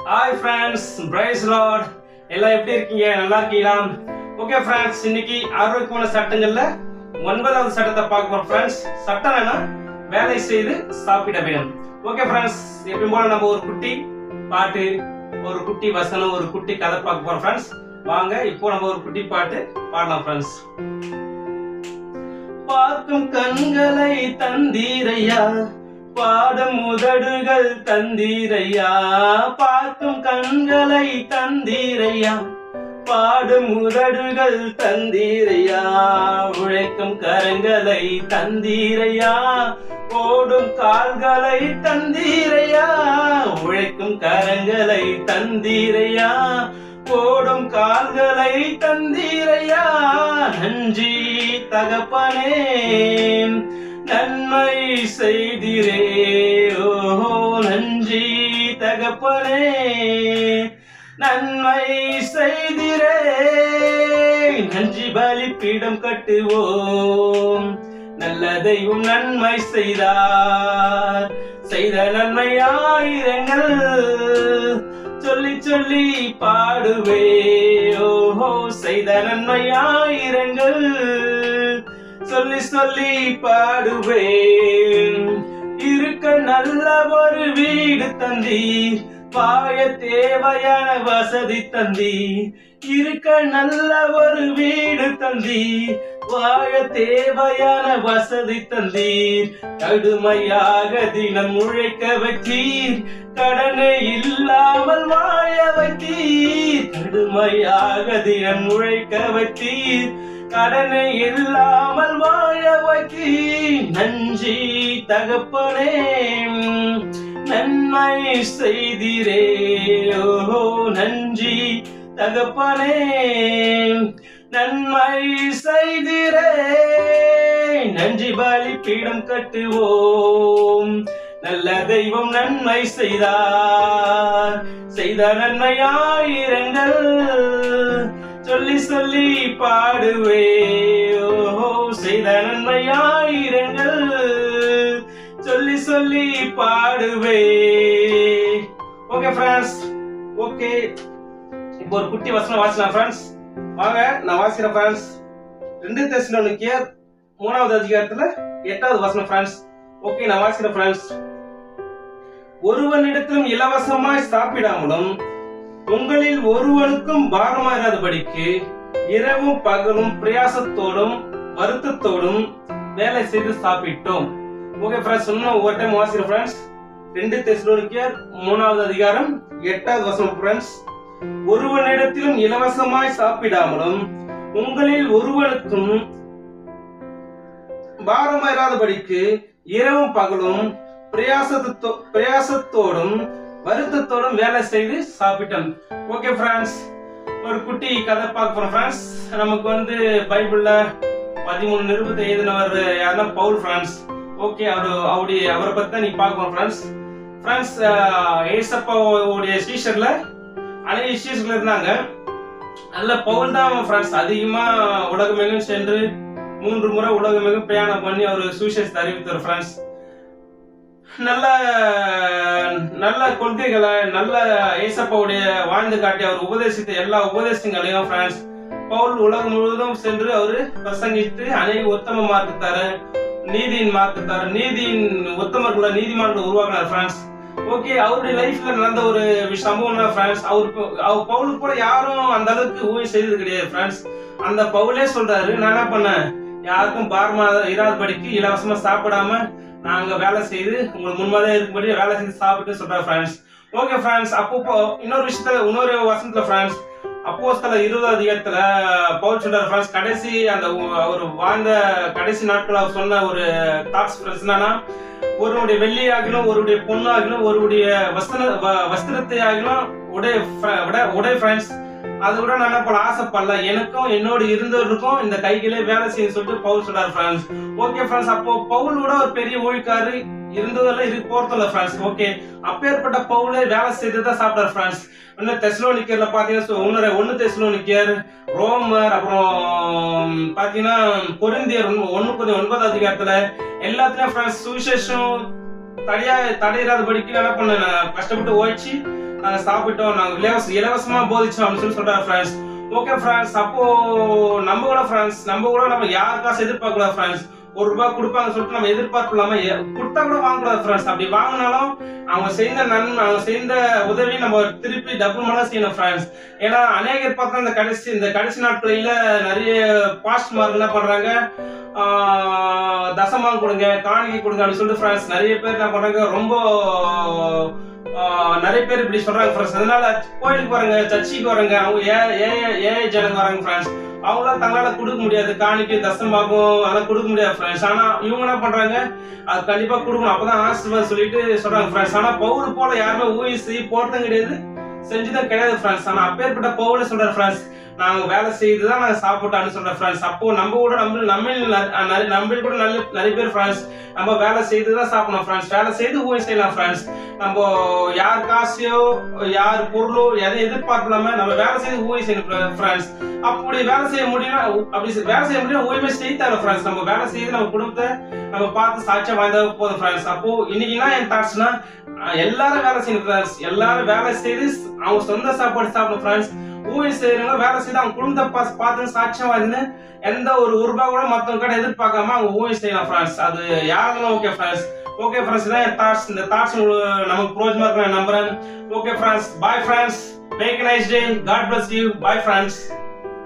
Hi friends, praise Lord. எல்லாம் எப்படி இருக்கீங்க? நல்லா இருக்கீங்களா? ஓகே ஃப்ரெண்ட்ஸ், இன்னைக்கு ஆரோக்கியமான சட்டங்கள்ல 9வது சட்டத்தை பார்க்க போறோம் ஃப்ரெண்ட்ஸ். சட்டம் என்ன? வேலை செய்து சாப்பிட வேண்டும். ஓகே ஃப்ரெண்ட்ஸ், எப்பவும் போல நம்ம ஒரு குட்டி பாட்டு, ஒரு குட்டி வசனம், ஒரு குட்டி கதை பார்க்க போறோம் ஃப்ரெண்ட்ஸ். வாங்க இப்போ நம்ம ஒரு குட்டி பாட்டு பாடலாம் ஃப்ரெண்ட்ஸ். பார்க்கும் கண்களை தந்தீரையா, பாடும் உதடுகள் தந்தீரையா, பார்க்கும் கண்களை தந்தீரையா, பாடும் உதடுகள் தந்தீரையா, உழைக்கும் கரங்களை தந்தீரையா, ஓடும் கால்களை தந்தீரையா, உழைக்கும் கரங்களை தந்தீரையா, ஓடும் கால்களை தந்தீரையா, நன்றி தகப்பனே நன்மை செய்திரே, ஓஹோ நன்றி தகப்பனே நன்மை செய்திரே, நன்றி பலிபீடம் கட்டுவோம், நல்ல தெய்வம் நன்மை செய்தார், செய்த நன்மை ஆயிரங்கள் சொல்லி சொல்லி பாடுவே, ஓஹோ செய்த நன்மை ஆயிரங்கள் சொல்லி சொல்லி பாடுவேன், இருக்க நல்ல ஒரு வீடு தந்தீர், வாழ தேவையான வசதி தந்தீர், இருக்க நல்ல ஒரு வீடு தந்தீர், வாழ தேவையான வசதி தந்தீர், கடுமையாக தினம் உழைக்க வைத்தீர், கடனே இல்லாமல் வாழ வைத்தீர், கடுமையாக தினம் உழைக்க வைத்தீர், கடனை இல்லாமல் வாழ வைத்தீர், நன்றி தகப்பனே நன்மை செய்திரே, ஓஹோ நன்றி தகப்பனே நன்மை செய்திரே, நன்றி பலிபீடம் கட்டுவோம், நல்ல தெய்வம் நன்மை செய்தார், செய்த நன்மை ஆயிரங்கள் சொல்லி சொல்லி பாடுவே, ஓஹோ செய்த நன்மை ஆயிரங்கள் சொல்லி சொல்லி பாடுவே. ஓகே ஃப்ரெண்ட்ஸ், ஓகே இப்போ ஒரு குட்டி வசனம் வாசிக்கலாம் ஃப்ரெண்ட்ஸ். வாங்க நான் வாசிக்கிறேன் ஃப்ரெண்ட்ஸ். 2 தெசலோனிக்கேயர் 3வது அதிகாரத்துல 8வது வசனம் ஃப்ரெண்ட்ஸ். ஓகே நான் வாசிக்கிறேன் ஃப்ரெண்ட்ஸ். ஒருவனிடத்திலும் இலவசமாய் சாப்பிடாமலும் உங்களில் ஒருவனுக்கும் பாரமாயிராதபடிக்கு இரவும் பகலும் பிரயாசத்தோடும் வருத்தத்தோடும் வேலை செய்து சாப்பிட்டோம். ஓகே ஃப்ரெண்ட்ஸ், இன்னும் ஒரு டைம் வாசிக்கிறேன் ஃப்ரெண்ட்ஸ். 2 தெசலோனிக்கேயர் 3வது அதிகாரம் 8வது வசனம் ஃப்ரெண்ட்ஸ். ஒருவனிடத்திலும் இலவசமாய் சாப்பிடாமலும் உங்களில் ஒருவனுக்கும் பாரமாயிராதபடிக்கு இரவும் பகலும் பிரயாசத்தோடும் வருத்தத்தோடும் வேலை செய்து சாப்பிட்டோம். ஓகே ஃப்ரெண்ட்ஸ், ஒரு குட்டி கதை பார்க்க போறோம் ஃப்ரெண்ட்ஸ். நமக்கு பைபிள்ல 13 நிருபத்தை எழுதினவர் யாருன்னா பவுல் ஃப்ரெண்ட்ஸ். ஓகே அவரை பத்தி தான் நீ பார்க்கணும் ஃப்ரெண்ட்ஸ். ஃப்ரெண்ட்ஸ், ஏசப்பாவுடைய சீஷர்ல அநேக சீஷர்கள் இருந்தாங்க. அதுல பவுல் தான் ஃப்ரெண்ட்ஸ் அதிகமா உலகமெங்கும் சென்று 3 முறை உலகமெங்கும் பிரயாணம் பண்ணி அவர் சுவிசேஷத்தை அறிவித்தார் ஃப்ரெண்ட்ஸ். நல்ல நல்ல கொள்கைகளை நல்ல ஏசப்பாவுடைய வாழ்ந்து காட்டி அவர் உபதேசித்த எல்லா உபதேசங்களையும் ஃப்ரெண்ட்ஸ் பவுல் உலகம் முழுவதும் சென்று அவரு பிரசங்கித்து அநேக உத்தம மார்க்கத்தாரு, நீதியின் மார்க்கத்தாரு, நீதியின் உத்தமர்களை நீதிமான்களை உருவாக்கினார் ஃப்ரெண்ட்ஸ். ஓகே, அவருடைய லைஃப்ல நடந்த ஒரு சம்பவம் தான் ஃப்ரெண்ட்ஸ். அவர் பவுலுக்கு கூட யாரும் அந்த அளவுக்கு ஊழி செய்தது கிடையாது ஃப்ரெண்ட்ஸ். அந்த பவுலே சொல்றாரு, நான் என்ன பண்ணேன், யாருக்கும் பாரமா இராதபடிக்கு இலவசமா சாப்பிடாம நாங்க வேலை செய்து உங்களுக்கு முன்மாதிரியா இருக்கும்படி வேலை செய்து சாப்பிட்டு சொல்றாரு ஃப்ரெண்ட்ஸ். ஓகே ஃப்ரெண்ட்ஸ், அப்போ இன்னொரு வசனத்துல ஃப்ரெண்ட்ஸ் அப்போஸ்தலர் 20வது அதிகாரத்துல பவுல் சொல்றாரு ஃப்ரெண்ட்ஸ், கடைசி அந்த அவர் வாழ்ந்த கடைசி நாட்கள் அவர் சொன்ன ஒரு தாட்ஸ் ஃப்ரெண்ட்ஸ் என்னன்னா, ஒருவருடைய வெள்ளி ஆகிலும் ஒருடைய பொண்ணு ஆகிலும் ஒருடைய வஸ்திரத்தை ஆகிலும் உடை ஃப்ரெண்ட்ஸ் அது கூட நான் என்ன ஆசைப்படல, எனக்கும் என்னோட இருந்தவருக்கும் இந்த கைகளே வேலை செய்ய சொல்லிட்டு பவுல் சொல்றாரு ஃப்ரெண்ட்ஸ். ஓகே ஃப்ரெண்ட்ஸ், அப்போ பவுல் கூட ஒரு பெரிய ஊழியக்காரு இருந்ததெல்லாம் இது போறதில்ல ஃப்ரெண்ட்ஸ். ஓகே, அப்பேற்பட்ட பவுலே வேலை செய்துதான் சாப்பிட்டார் ஃப்ரெண்ட்ஸ். இன்னும் தெசலோனிக்கேயர்ல பாத்தீங்கன்னா 1 தெசலோனிக்கேயர், ரோமர், அப்புறம் பாத்தீங்கன்னா கொரிந்தியர் 1:9 அதிகாரத்துல எல்லாத்துலயும் ஃப்ரெண்ட்ஸ் சுவிசேஷம் தடையில்லாதபடிக்கு என்ன பண்ண கஷ்டப்பட்டு ஓய்ச்சி நாங்க சாப்பிட்டோம், நாங்க இலவசமா போதிச்சோம் அப்படின்னு சொல்லி சொல்றாரு ஃப்ரெண்ட்ஸ். ஓகே ஃப்ரெண்ட்ஸ், அப்போ நம்ம கூட நம்ம யார் காசு எதிர்பார்க்க கூடாது ஃப்ரெண்ட்ஸ். ₹1 கொடுப்பாங்க சொல்லிட்டு நம்ம எதிர்பார்ப்பு இல்லாம கொடுத்தா கூட வாங்கக்கூடாது ஃப்ரெண்ட்ஸ். அப்படி வாங்கினாலும் அவங்க செய்த உதவி நம்ம திருப்பி டபுள் மடங்கு செய்யணும் ஃப்ரெண்ட்ஸ். ஏன்னா அநேகர் பார்த்தா இந்த கடைசி நாட்களில் நிறைய பாஸ்ட்மார் என்ன பண்றாங்க, தசமாங்க கொடுங்க, காணிக்கை கொடுங்க அப்படின்னு சொல்லிட்டு ஃப்ரெண்ட்ஸ் நிறைய பேர் என்ன பண்றாங்க, ரொம்ப நிறைய பேர் இப்படி சொல்றாங்க ஃப்ரெண்ட்ஸ். அதனால கோயிலுக்கு வராங்க, சர்ச்சுக்கு வராங்க, அவங்க ஏழை ஜனங்க வராங்க ஃப்ரெண்ட்ஸ். அவங்களாம் தங்களால கொடுக்க முடியாது, காணிக்கை தசமாகும் அதெல்லாம் கொடுக்க முடியாது ஃப்ரெண்ட்ஸ். ஆனா இவங்க என்ன பண்றாங்க, அது கண்டிப்பா கொடுக்கணும், அப்பதான் ஆசீர்வாதம் சொல்லிட்டு சொல்றாங்க ஃப்ரெண்ட்ஸ். ஆனா பவுல் போல யாருமே ஊசி போறதும் கிடையாது, செஞ்சுதான் கிடையாது ஃப்ரெண்ட்ஸ். ஆனா அப்பேற்பட்ட பவுல் சொல்றாரு ஃப்ரெண்ட்ஸ், நாங்க வேலை செய்துதான் நாங்க சாப்பிட்டோம்னு சொல்றோம் ஃப்ரெண்ட்ஸ். அப்போ நம்ம கூட கூட நிறைய பேர் ஃப்ரெண்ட்ஸ் நம்ம வேலை செய்துதான் சாப்பிடணும் ஃப்ரெண்ட்ஸ். வேலை செய்து ஊழியம் செய்யலாம் ஃப்ரெண்ட்ஸ். நம்ம யார் காசையோ யார் பொருளோ எதையும் எதிர்பார்க்கலாம நம்ம வேலை செய்து ஊழியம் செய்யணும் ஃப்ரெண்ட்ஸ். அப்படி வேலை செய்ய முடியும் ஊழியமே செய்தாரு ஃப்ரெண்ட்ஸ். நம்ம வேலை செய்து நம்ம குடும்பத்தை நம்ம பார்த்து சாட்சியம் வாய்ந்தா போதும் ஃப்ரெண்ட்ஸ். அப்போ இன்னைக்குன்னா என் தாட்ஸ்னா எல்லாரும் வேலை செய்யணும் ஃப்ரெண்ட்ஸ். எல்லாரும் வேலை செய்து அவங்க சொந்த சாப்பாடு சாப்பிடணும் ஃப்ரெண்ட்ஸ். ஊழியம் செய்யறவங்க வேலை செய்து அவங்க குடும்பத்தை பார்த்து சாட்சியம் வாய்ந்து எந்த ஒரு ₹1 கூட மத்தவங்க கிட்ட எதிர்பார்க்காம அவங்க ஊழியம் செய்யலாம் ஃப்ரெண்ட்ஸ். அது யாருக்கும் ஓகே ஃப்ரெண்ட்ஸ். ஓகே ஃப்ரெண்ட்ஸ், இதான் என் தாட்ஸ். இந்த தாட்ஸ் நமக்கு பிரோஜனமா இருக்கு நான் நம்புறேன். Okay friends, bye friends, make a nice day, God bless you, bye friends.